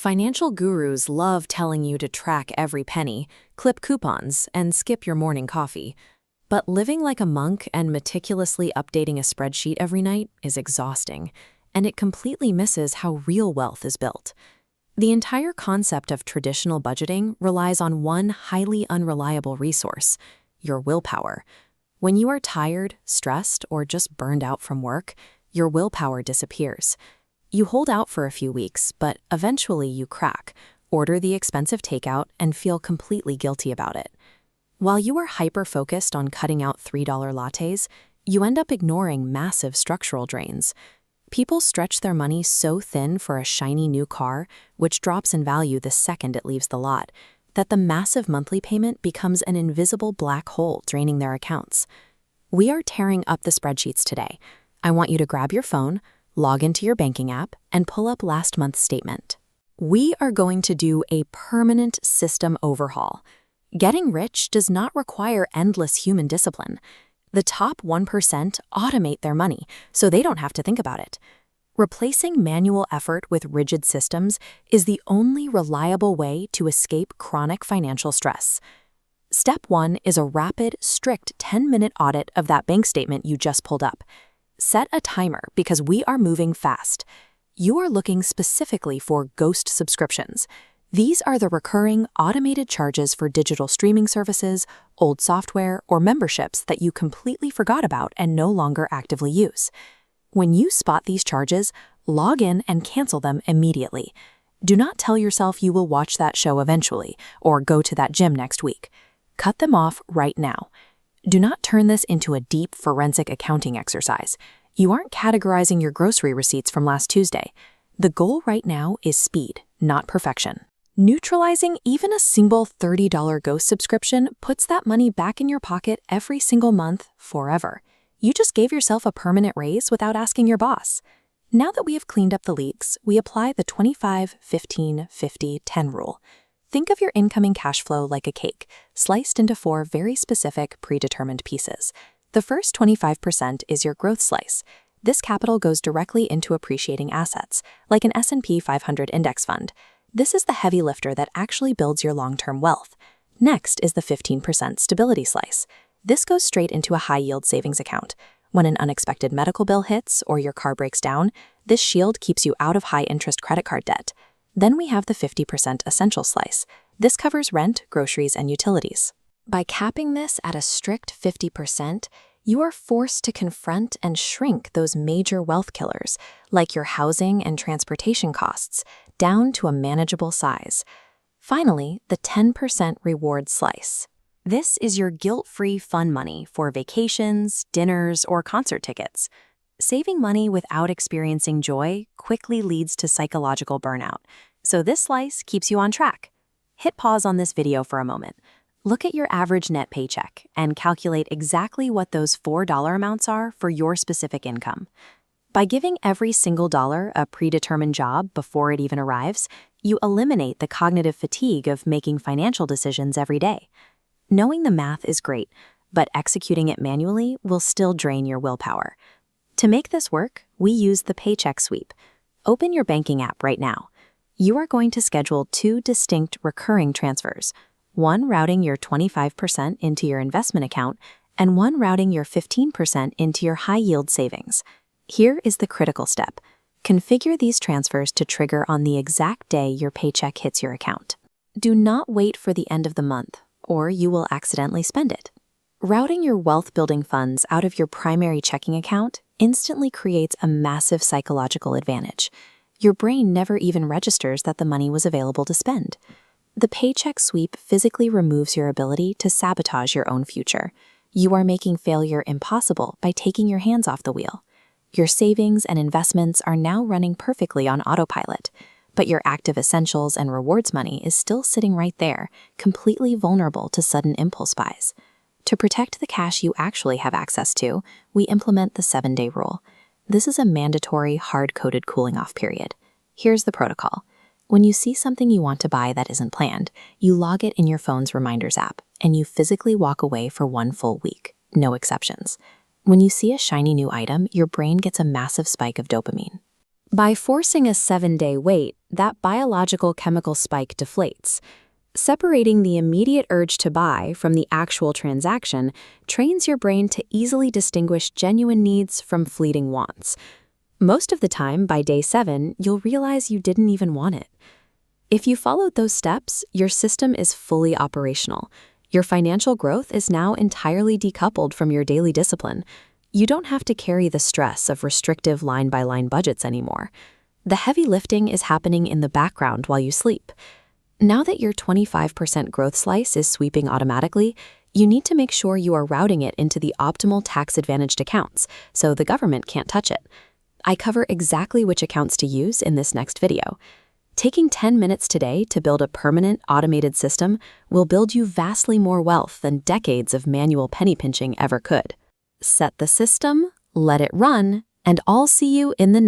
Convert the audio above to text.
Financial gurus love telling you to track every penny, clip coupons, and skip your morning coffee. But living like a monk and meticulously updating a spreadsheet every night is exhausting, and it completely misses how real wealth is built. The entire concept of traditional budgeting relies on one highly unreliable resource: your willpower. When you are tired, stressed, or just burned out from work, your willpower disappears. You hold out for a few weeks, but eventually you crack, order the expensive takeout, and feel completely guilty about it. While you are hyper-focused on cutting out $3 lattes, you end up ignoring massive structural drains. People stretch their money so thin for a shiny new car, which drops in value the second it leaves the lot, that the massive monthly payment becomes an invisible black hole draining their accounts. We are tearing up the spreadsheets today. I want you to grab your phone, log into your banking app, and pull up last month's statement. We are going to do a permanent system overhaul. Getting rich does not require endless human discipline. The top 1% automate their money, so they don't have to think about it. Replacing manual effort with rigid systems is the only reliable way to escape chronic financial stress. Step 1 is a rapid, strict 10-minute audit of that bank statement you just pulled up. Set a timer because we are moving fast. You are looking specifically for ghost subscriptions. These are the recurring automated charges for digital streaming services, old software, or memberships that you completely forgot about and no longer actively use. When you spot these charges, log in and cancel them immediately. Do not tell yourself you will watch that show eventually or go to that gym next week. Cut them off right now. Do not turn this into a deep forensic accounting exercise. You aren't categorizing your grocery receipts from last Tuesday. The goal right now is speed, not perfection. Neutralizing even a single $30 ghost subscription puts that money back in your pocket every single month forever. You just gave yourself a permanent raise without asking your boss. Now that we have cleaned up the leaks, we apply the 25-15-50-10 rule. Think of your incoming cash flow like a cake, sliced into 4 very specific, predetermined pieces. The first 25% is your growth slice. This capital goes directly into appreciating assets, like an S&P 500 index fund. This is the heavy lifter that actually builds your long-term wealth. Next is the 15% stability slice. This goes straight into a high-yield savings account. When an unexpected medical bill hits or your car breaks down, this shield keeps you out of high-interest credit card debt. Then we have the 50% essential slice. This covers rent, groceries, and utilities. By capping this at a strict 50%, you are forced to confront and shrink those major wealth killers, like your housing and transportation costs, down to a manageable size. Finally, the 10% reward slice. This is your guilt-free fun money for vacations, dinners, or concert tickets. Saving money without experiencing joy quickly leads to psychological burnout, so this slice keeps you on track. Hit pause on this video for a moment. Look at your average net paycheck and calculate exactly what those $4 amounts are for your specific income. By giving every single dollar a predetermined job before it even arrives, you eliminate the cognitive fatigue of making financial decisions every day. Knowing the math is great, but executing it manually will still drain your willpower. To make this work, we use the paycheck sweep. Open your banking app right now. You are going to schedule 2 distinct recurring transfers, one routing your 25% into your investment account and one routing your 15% into your high-yield savings. Here is the critical step. Configure these transfers to trigger on the exact day your paycheck hits your account. Do not wait for the end of the month, or you will accidentally spend it. Routing your wealth-building funds out of your primary checking account instantly creates a massive psychological advantage. Your brain never even registers that the money was available to spend. The paycheck sweep physically removes your ability to sabotage your own future. You are making failure impossible by taking your hands off the wheel. Your savings and investments are now running perfectly on autopilot, but your active essentials and rewards money is still sitting right there, completely vulnerable to sudden impulse buys. To protect the cash you actually have access to, we implement the 7-day rule. This is a mandatory, hard-coded cooling-off period. Here's the protocol. When you see something you want to buy that isn't planned, you log it in your phone's reminders app, and you physically walk away for 1 full week. No exceptions. When you see a shiny new item, your brain gets a massive spike of dopamine. By forcing a 7-day wait, that biological chemical spike deflates. Separating the immediate urge to buy from the actual transaction trains your brain to easily distinguish genuine needs from fleeting wants. Most of the time, by day 7, you'll realize you didn't even want it. If you followed those steps, your system is fully operational. Your financial growth is now entirely decoupled from your daily discipline. You don't have to carry the stress of restrictive line-by-line budgets anymore. The heavy lifting is happening in the background while you sleep. Now that your 25% growth slice is sweeping automatically, you need to make sure you are routing it into the optimal tax-advantaged accounts, so the government can't touch it. I cover exactly which accounts to use in this next video. Taking 10 minutes today to build a permanent, automated system will build you vastly more wealth than decades of manual penny pinching ever could. Set the system, let it run, and I'll see you in the next